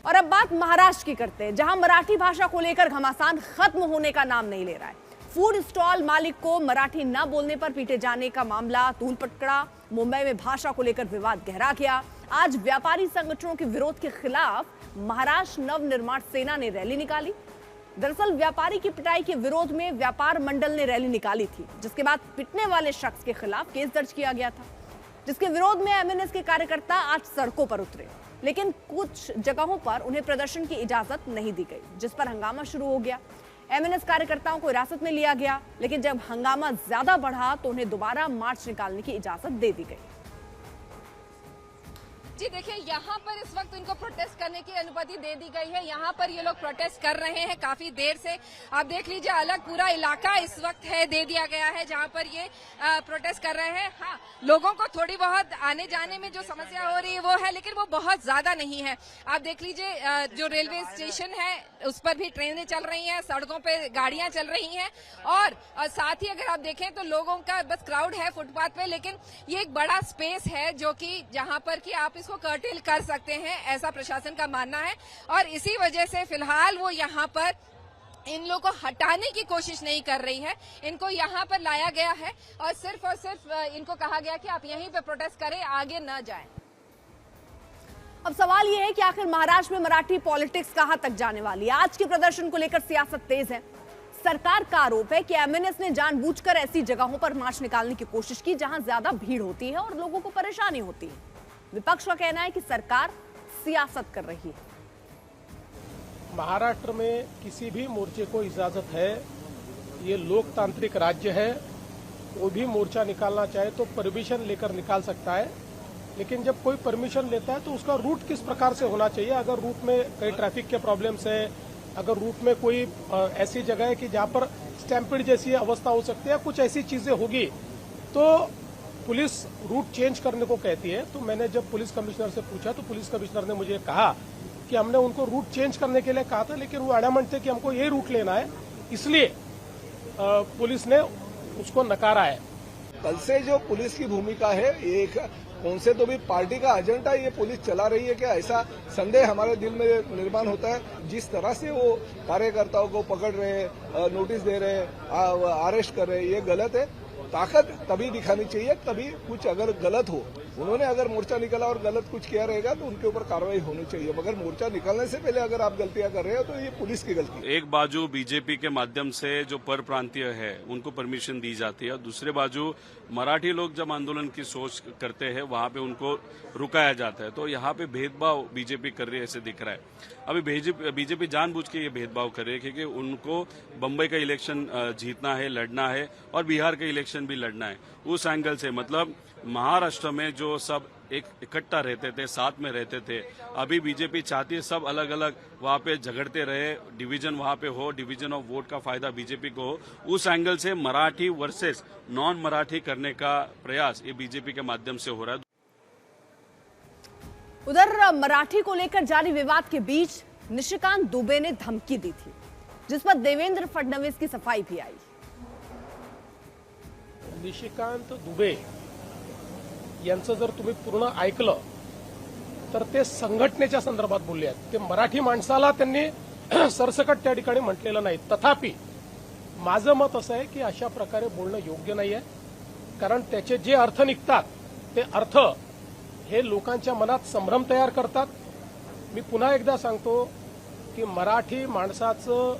और अब बात महाराष्ट्र की करते हैं, जहां मराठी भाषा को लेकर घमासान खत्म होने का नाम नहीं ले रहा है। फूड स्टॉल मालिक को मराठी न बोलने पर पीटे जाने का मामला तूल पकड़ा। मुंबई में भाषा को लेकर विवाद गहरा गया। आज व्यापारी संगठनों के विरोध के खिलाफ महाराष्ट्र नवनिर्माण सेना ने रैली निकाली। दरअसल व्यापारी की पिटाई के विरोध में व्यापार मंडल ने रैली निकाली थी, जिसके बाद पिटने वाले शख्स के खिलाफ केस दर्ज किया गया था, जिसके विरोध में एमएनएस के कार्यकर्ता आज सड़कों पर उतरे। लेकिन कुछ जगहों पर उन्हें प्रदर्शन की इजाजत नहीं दी गई, जिस पर हंगामा शुरू हो गया। एमएनएस कार्यकर्ताओं को हिरासत में लिया गया, लेकिन जब हंगामा ज्यादा बढ़ा तो उन्हें दोबारा मार्च निकालने की इजाजत दे दी गई। जी देखिए, यहाँ पर इस वक्त इनको प्रोटेस्ट करने की अनुमति दे दी गई है। यहाँ पर ये लोग प्रोटेस्ट कर रहे हैं काफी देर से। आप देख लीजिए, अलग पूरा इलाका इस वक्त है दे दिया गया है जहाँ पर ये प्रोटेस्ट कर रहे हैं। हाँ, लोगों को थोड़ी बहुत आने जाने में जो समस्या हो रही है वो है, लेकिन वो बहुत ज्यादा नहीं है। आप देख लीजिए, जो रेलवे स्टेशन है उस पर भी ट्रेनें चल रही हैं, सड़कों पे गाड़ियां चल रही हैं, और साथ ही अगर आप देखें तो लोगों का बस क्राउड है फुटपाथ पे। लेकिन ये एक बड़ा स्पेस है जो कि जहाँ पर कि आप को कर्टेल कर सकते हैं, ऐसा प्रशासन का मानना है। और इसी वजह से फिलहाल वो यहाँ पर इन लोगों को हटाने की कोशिश नहीं कर रही है। इनको यहाँ पर लाया गया है और सिर्फ इनको कहा गया कि आप यहीं पे प्रोटेस्ट करें, आगे न जाएं। अब सवाल यह है कि आखिर महाराष्ट्र में मराठी पॉलिटिक्स कहां तक जाने वाली है। आज के प्रदर्शन को लेकर सियासत तेज है। सरकार का आरोप है कि एमएनएस ने जानबूझकर ऐसी जगहों पर मार्च निकालने की कोशिश की जहां ज्यादा भीड़ होती है और लोगों को परेशानी होती है। विपक्ष का कहना है कि सरकार सियासत कर रही है। महाराष्ट्र में किसी भी मोर्चे को इजाजत है, ये लोकतांत्रिक राज्य है। वो भी मोर्चा निकालना चाहे तो परमिशन लेकर निकाल सकता है, लेकिन जब कोई परमिशन लेता है तो उसका रूट किस प्रकार से होना चाहिए। अगर रूट में कई ट्रैफिक के प्रॉब्लम्स है, अगर रूट में कोई ऐसी जगह है कि जहां पर स्टैम्पिड जैसी अवस्था हो सकती है, कुछ ऐसी चीजें होगी तो पुलिस रूट चेंज करने को कहती है। तो मैंने जब पुलिस कमिश्नर से पूछा तो पुलिस कमिश्नर ने मुझे कहा कि हमने उनको रूट चेंज करने के लिए कहा था, लेकिन वो एडमंट थे कि हमको ये रूट लेना है, इसलिए पुलिस ने उसको नकारा है। कल से जो पुलिस की भूमिका है, एक कौन से तो भी पार्टी का एजेंडा ये पुलिस चला रही है क्या, ऐसा संदेह हमारे दिल में निर्माण होता है। जिस तरह से वो कार्यकर्ताओं को पकड़ रहे हैं, नोटिस दे रहे हैं, अरेस्ट कर रहे हैं, ये गलत है। ताकत तभी दिखानी चाहिए, तभी कुछ अगर गलत हो, उन्होंने अगर मोर्चा निकाला और गलत कुछ किया रहेगा तो उनके ऊपर कार्रवाई होनी चाहिए। मगर मोर्चा निकालने से पहले अगर आप गलतियां कर रहे हो तो ये पुलिस की गलती है। एक बाजू बीजेपी के माध्यम से जो पर प्रांतीय है उनको परमिशन दी जाती है, और दूसरे बाजू मराठी लोग जब आंदोलन की सोच करते हैं वहां पे उनको रुकाया जाता है। तो यहाँ पे भेदभाव बीजेपी कर रही है ऐसे दिख रहा है। अभी बीजेपी जानबूझ के ये भेदभाव कर रही है क्योंकि उनको बम्बई का इलेक्शन जीतना है, लड़ना है, और बिहार का इलेक्शन भी लड़ना है। उस एंगल से मतलब महाराष्ट्र में जो सब एक इकट्ठा रहते थे, साथ में रहते थे, अभी बीजेपी चाहती है सब अलग अलग वहां पे झगड़ते रहे, डिवीजन वहां पे हो, डिवीजन ऑफ वोट का फायदा बीजेपी को हो। उस एंगल से मराठी वर्सेस नॉन मराठी करने का प्रयास ये बीजेपी के माध्यम से हो रहा है। उधर मराठी को लेकर जारी विवाद के बीच निशिकांत दुबे ने धमकी दी थी, जिस पर देवेंद्र फडणवीस की सफाई भी आई। निशिकांत दुबे यांचं जर तुम्ही पूर्ण ऐकलं तर ते संघटनेच्या संदर्भात बोलले आहेत। ते मराठी माणसाला त्यांनी सरसकट त्या ठिकाणी म्हटलेलं नाही। तथापि माझं मत असं आहे की अशा प्रकारे बोलणं योग्य नाही आहे, कारण त्याचे जे अर्थ निघतात ते अर्थ हे लोकांच्या मनात संभ्रम तयार करतात। मी पुन्हा एकदा सांगतो की मराठी माणसाचं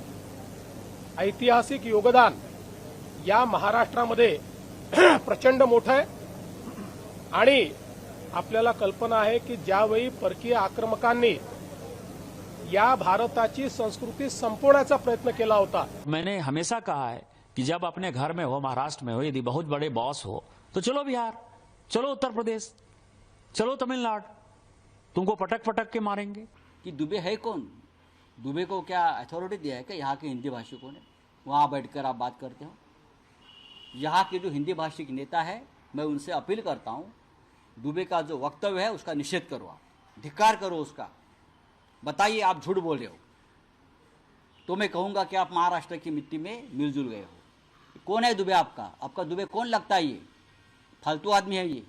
ऐतिहासिक योगदान या महाराष्ट्रामध्ये प्रचंड मोठं आहे, आणि आपल्याला कल्पना आहे की ज्यावेळी परकीय आक्रमकांनी या भारताची संस्कृती संपवण्याचा प्रयत्न केला होता। मैंने हमेशा कहा है कि जब अपने घर में हो, महाराष्ट्र में हो, यदि बहुत बड़े बॉस हो तो चलो बिहार, चलो उत्तर प्रदेश, चलो तमिलनाडु, तुमको पटक पटक के मारेंगे। कि दुबे है कौन? दुबे को क्या अथॉरिटी दिया है क्या यहाँ के हिंदी भाषिकों ने? वहाँ बैठकर आप बात करते हो। यहाँ के जो हिंदी भाषिक नेता है, मैं उनसे अपील करता हूँ, दुबे का जो वक्तव्य है उसका निषेध करो, आप धिक्कार करो उसका। बताइए आप झूठ बोल रहे हो तो मैं कहूँगा कि आप महाराष्ट्र की मिट्टी में मिलजुल गए हो। कौन है दुबे आपका? आपका दुबे कौन लगता है? ये फालतू आदमी है ये।